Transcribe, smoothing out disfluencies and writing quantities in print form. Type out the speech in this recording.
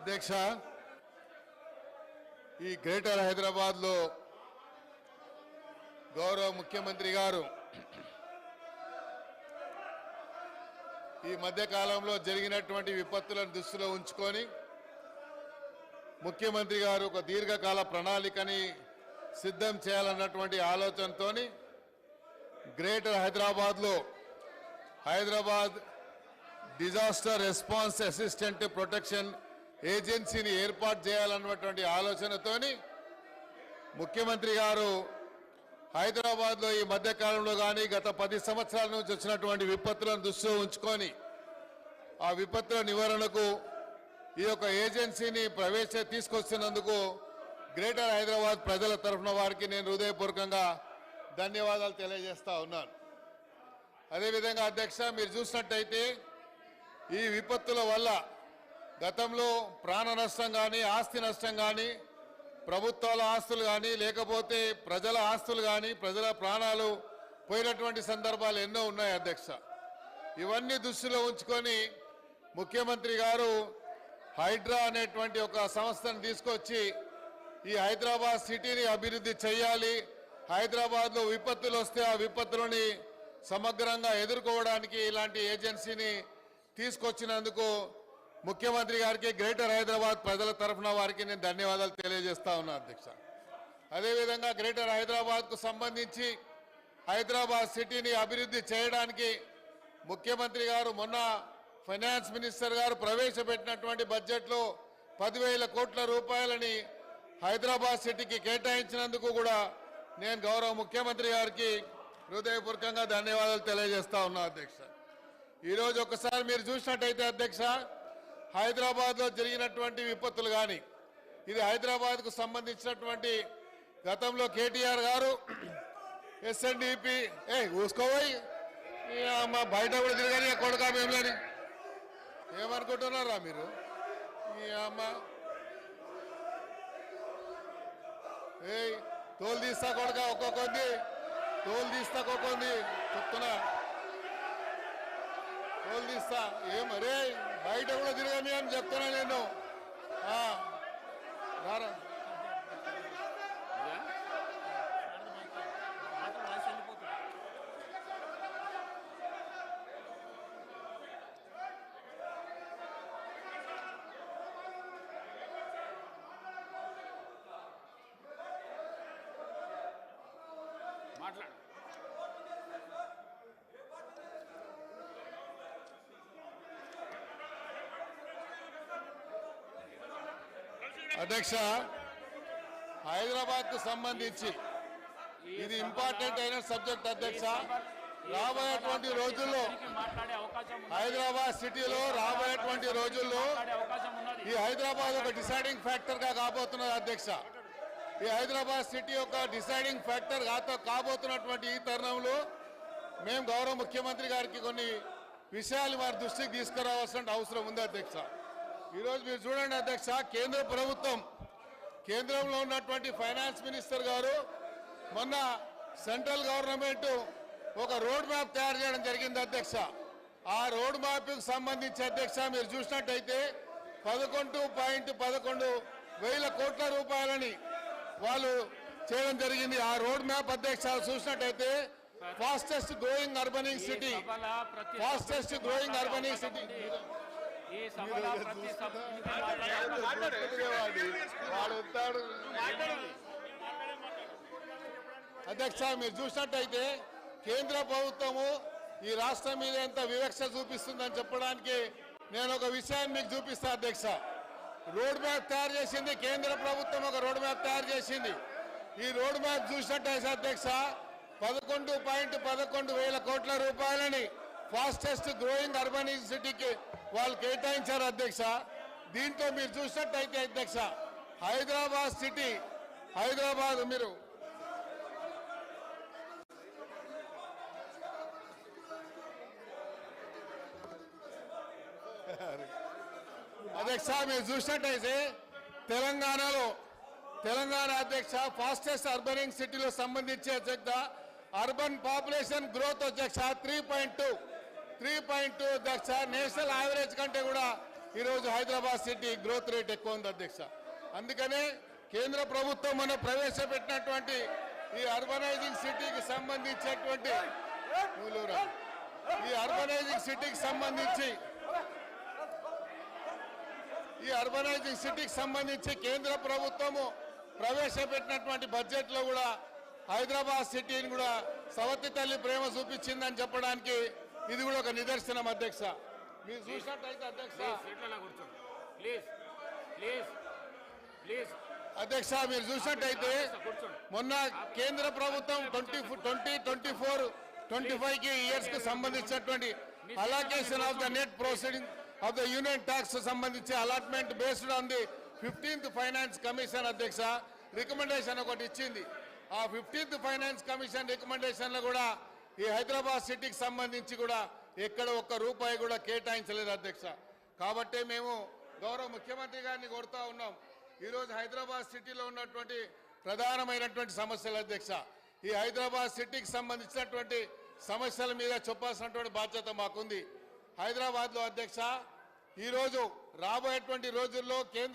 అధ్యక్ష, ఈ గ్రేటర్ హైదరాబాద్ లో గౌరవ ముఖ్యమంత్రి గారు ఈ మధ్య కాలంలో జరిగినటువంటి విపత్తులను దృష్టిలో ఉంచుకొని ముఖ్యమంత్రి గారు ఒక దీర్ఘకాల ప్రణాళికని సిద్ధం చేయాలన్నటువంటి ఆలోచనతోని గ్రేటర్ హైదరాబాద్లో Hyderabad disaster response assistant protection ఏజెన్సీని ఏర్పాటు చేయాలన్నటువంటి ఆలోచనతోని ముఖ్యమంత్రి గారు హైదరాబాద్లో ఈ మధ్యకాలంలో కానీ గత 10 సంవత్సరాల నుంచి వచ్చినటువంటి విపత్తులను దృష్టిలో ఉంచుకొని ఆ విపత్తుల నివారణకు ఈ యొక్క ఏజెన్సీని తీసుకొస్తున్నందుకు గ్రేటర్ హైదరాబాద్ ప్రజల తరఫున వారికి నేను హృదయపూర్వకంగా ధన్యవాదాలు తెలియజేస్తా ఉన్నాను. అదేవిధంగా అధ్యక్ష, మీరు చూసినట్టయితే ఈ విపత్తుల వల్ల గతంలో ప్రాణ నష్టం కానీ ఆస్తి నష్టం కానీ ప్రభుత్వాల ఆస్తులు కానీ లేకపోతే ప్రజల ఆస్తులు కానీ ప్రజల ప్రాణాలు పోయినటువంటి సందర్భాలు ఎన్నో ఉన్నాయి అధ్యక్ష. ఇవన్నీ దృష్టిలో ఉంచుకొని ముఖ్యమంత్రి గారు హైడ్రా అనేటువంటి ఒక సంస్థను తీసుకొచ్చి ఈ హైదరాబాద్ సిటీని అభివృద్ధి చేయాలి, హైదరాబాద్లో విపత్తులు వస్తే ఆ విపత్తులని సమగ్రంగా ఎదుర్కోవడానికి ఇలాంటి ఏజెన్సీని తీసుకొచ్చినందుకు ముఖ్యమంత్రి గారికి గ్రేటర్ హైదరాబాద్ ప్రజల తరఫున వారికి నేను ధన్యవాదాలు తెలియజేస్తా ఉన్నా అధ్యక్ష. అదేవిధంగా గ్రేటర్ హైదరాబాద్కు సంబంధించి హైదరాబాద్ సిటీని అభివృద్ధి చేయడానికి ముఖ్యమంత్రి గారు మొన్న ఫైనాన్స్ మినిస్టర్ గారు ప్రవేశపెట్టినటువంటి బడ్జెట్లో 10,000 కోట్ల రూపాయలని హైదరాబాద్ సిటీకి కేటాయించినందుకు కూడా నేను గౌరవ ముఖ్యమంత్రి గారికి హృదయపూర్వకంగా ధన్యవాదాలు తెలియజేస్తా ఉన్నా అధ్యక్ష. ఈరోజు ఒకసారి మీరు చూసినట్టయితే అధ్యక్ష, హైదరాబాద్లో జరిగినటువంటి విపత్తులు కానీ ఇది హైదరాబాద్కు సంబంధించినటువంటి గతంలో కేటీఆర్ గారు ఎస్ఎన్డిపి ఊసుకోపోయి మా బయట కూడా తిరగని కొడుకా మేములని ఏమనుకుంటున్నారా మీరు? ఈ అమ్మ తోలు తీస్తా కొడుక ఒక్కొక్కంది తోలు తీస్తా ఒక్కొక్కంది చెప్తున్నా తోలు తీస్తా ఏమరే బయట కూడా తిరగని అని చెప్తున్నా నేను. రారా మాట్లాడు. అధ్యక్ష, హైదరాబాద్కు సంబంధించి ఇది ఇంపార్టెంట్ అయిన సబ్జెక్ట్ అధ్యక్ష. రాబోయేటువంటి రోజుల్లో హైదరాబాద్ సిటీలో రాబోయేటువంటి రోజుల్లో ఈ హైదరాబాద్ ఒక డిసైడింగ్ ఫ్యాక్టర్గా కాబోతున్నది అధ్యక్ష. ఈ హైదరాబాద్ సిటీ ఒక డిసైడింగ్ ఫ్యాక్టర్ కాబోతున్నటువంటి ఈ తరుణంలో మేము గౌరవ ముఖ్యమంత్రి గారికి కొన్ని విషయాలు వారి దృష్టికి తీసుకురావాల్సిన అవసరం ఉంది అధ్యక్ష. ఈరోజు మీరు చూడండి అధ్యక్ష, కేంద్ర ప్రభుత్వం కేంద్రంలో ఉన్నటువంటి ఫైనాన్స్ మినిస్టర్ గారు మొన్న సెంట్రల్ గవర్నమెంట్ ఒక రోడ్ మ్యాప్ తయారు చేయడం జరిగింది అధ్యక్ష. ఆ రోడ్ మ్యాప్కి సంబంధించి అధ్యక్ష మీరు చూసినట్టయితే 11.11 కోట్ల రూపాయలని వాళ్ళు చేయడం జరిగింది. ఆ రోడ్ మ్యాప్ అధ్యక్ష చూసినట్టయితే ఫాస్టెస్ట్ గ్రోయింగ్ అర్బనింగ్ సిటీ అధ్యక్ష. మీరు చూసినట్టయితే కేంద్ర ప్రభుత్వము ఈ రాష్ట్రం మీద ఎంత వివక్ష చూపిస్తుందని చెప్పడానికి నేను ఒక విషయాన్ని మీకు చూపిస్తా అధ్యక్ష. రోడ్ మ్యాప్ తయారు చేసింది కేంద్ర ప్రభుత్వం, ఒక రోడ్ మ్యాప్ తయారు చేసింది. ఈ రోడ్ మ్యాప్ చూసినట్టయితే అధ్యక్ష 11.11 కోట్ల రూపాయలని ఫాస్టెస్ట్ గ్రోయింగ్ అర్బన్ సిటీకి వాళ్ళు కేటాయించారు అధ్యక్ష. దీంట్లో మీరు చూసినట్టయితే అధ్యక్ష హైదరాబాద్ సిటీ మీరు అధ్యక్ష మీరు చూసినట్టయితే తెలంగాణ అధ్యక్ష ఫాస్టెస్ట్ అర్బనింగ్ సిటీలో సంబంధించి అధ్యక్ష అర్బన్ పాపులేషన్ గ్రోత్ అధ్యక్ష 3.2 అధ్యక్ష నేషనల్ యావరేజ్ కంటే కూడా ఈరోజు హైదరాబాద్ సిటీ గ్రోత్ రేట్ ఎక్కువ ఉంది అధ్యక్ష. అందుకనే కేంద్ర ప్రభుత్వం మనం ప్రవేశపెట్టినటువంటి ఈ అర్బనైజింగ్ సిటీకి సంబంధించేటువంటి ఈ అర్బనైజింగ్ సిటీకి సంబంధించి కేంద్ర ప్రభుత్వము ప్రవేశపెట్టినటువంటి బడ్జెట్లో కూడా హైదరాబాద్ సిటీని కూడా సవతి తల్లి ప్రేమ చూపించిందని చెప్పడానికి ఇది కూడా ఒక నిదర్శనం అధ్యక్ష. మీరు చూసినట్టయితే అధ్యక్ష అధ్యక్ష మీరు చూసినట్టయితే మొన్న కేంద్ర ప్రభుత్వం 2024-25 ఇయర్స్ కు సంబంధించినటువంటి allocation of the net proceeding of the union tax సంబంధించి allotment based on the 15th finance commission అధ్యక్ష రికమెండేషన్ ఒకటి ఇచ్చింది. ఆ 15th ఫైనాన్స్ కమిషన్ రికమెండేషన్ లో కూడా ఈ హైదరాబాద్ సిటీకి సంబంధించి కూడా ఎక్కడ ఒక్క రూపాయి కూడా కేటాయించలేదు అధ్యక్ష. కాబట్టి మేము గౌరవ ముఖ్యమంత్రి గారిని కోరుతా ఉన్నాం, ఈరోజు హైదరాబాద్ సిటీలో ఉన్నటువంటి ప్రధానమైనటువంటి సమస్యలు అధ్యక్ష, ఈ హైదరాబాద్ సిటీకి సంబంధించినటువంటి సమస్యల మీద చెప్పాల్సినటువంటి బాధ్యత మాకుంది. హైదరాబాద్లో అధ్యక్ష ఈరోజు రాబోయేటువంటి రోజుల్లో కేంద్ర